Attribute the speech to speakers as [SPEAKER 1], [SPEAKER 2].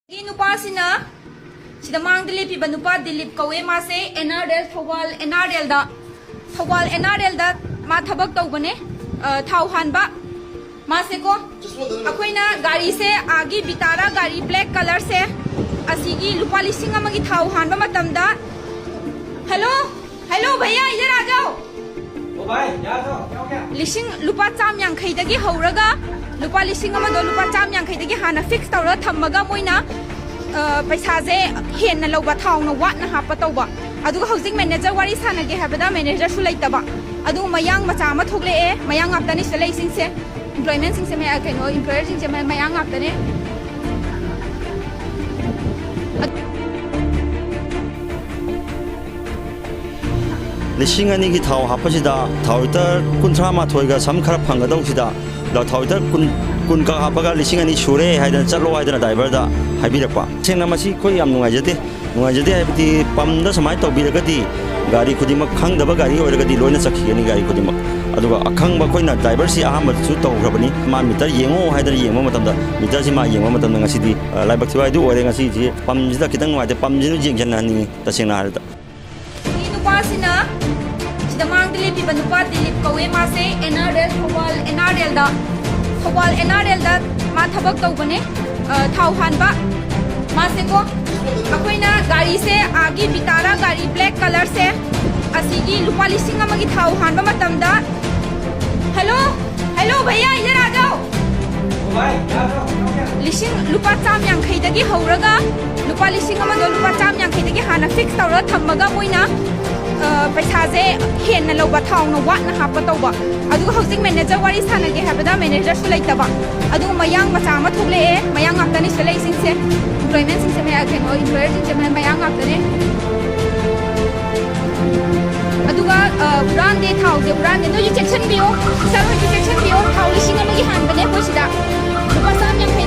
[SPEAKER 1] Nupasina sida mang Dilip iba nupa Dilip kawe mase NRL Thawal NRL da ma thabak tawbane thau hanba mase ko akoina gari se agi bitara gari black color se asigi lupa lising amagi thau hanba matamda hello भैया इधर आ जाओ
[SPEAKER 2] ओ भाई यार तो क्या हो गया
[SPEAKER 1] लिसिंग लुपा चाम यांखैदगी हौरगा लुपा लिसिंग अमदो लुपा चाम यांखैदगी हाना फिक्स तौरा थम्मगा मोइना पैसाजे हेन्ना लौबा थाउना वाटना हापा तौबा अदुगा हौजिक मैनेजर वारी सानगे हाबदा मैनेजर सु लैतबा अदु मयांग मचा मा थोगले मयांग आपतानि सले सिंगसे एम्प्लॉयमेंट सिंगसे मैं कनो एम्प्लॉयर सिंगसे मयांग आपताने
[SPEAKER 3] लिसिंग अनी की थाव हापसिदा थाव लिटर कुंथ्रा माथोइगा सम खरा फंगदौसिदा दा थाव लिटर कुन का हापगा लिसिंग अनी सुरे हाइदन चलो हाइदन ड्राइवर दा हाइबिरपा सेंगना मसी कोई याम नुंगाइजदे हाइबति पमदा समाय तौबिरगदि गाड़ी खुदिमक खंगदबा गाड़ी ओइरगदि लोइना चखिगनि गाड़ी खुदिमक अदुगा अखंगबा कोइना ड्राइवर सि अहमद सु तौग्रबनि मा मीटर येंगो हाइदर येंगो मतमदा मीटर सि मा येंगो मतमदा ngasi di laibak thiwai du ore ngasi ji pamjida kitang nuai de pamjinu jengjan nani tasengna harda
[SPEAKER 1] nupasina sida mang Dilip iba nupa Dilip kawe mase Thawal NRL da ma thabak tawbane thau hanba mase ko akoina gari se agi bitara gari black color se asigi lupa lising amagi thau hanba matamda hello भैया इधर आ जाओ
[SPEAKER 2] ओ भाई यार तो क्या हो गया
[SPEAKER 1] लिसिंग लुपा चाम यांखैदगी हौरगा लुपा लिसिंग अमदो लुपा चाम यांखैदगी हाना फिक्स तौरा थम्मगा मोइना पैसाजे हेन्ना लौबा थाउना वाटना हापा तौबा अदुगा हौजिक मैनेजर वारी सानगे हाबदा मैनेजर सु लैतबा अदु मयांग मचा मा थोगले मयांग आपतानि सले सिंगसे एम्प्लॉयमेंट सिंगसे मैं कनो एम्प्लॉयर सिंगसे मयांग आपताने अदुगा ब्रांड दे थाउ जे ब्रांड दे नो सेक्शन बियो सर सेक्शन बियो थाउ लिसिंग अमगी हानबने कोसिदा लुपा चाम यांखै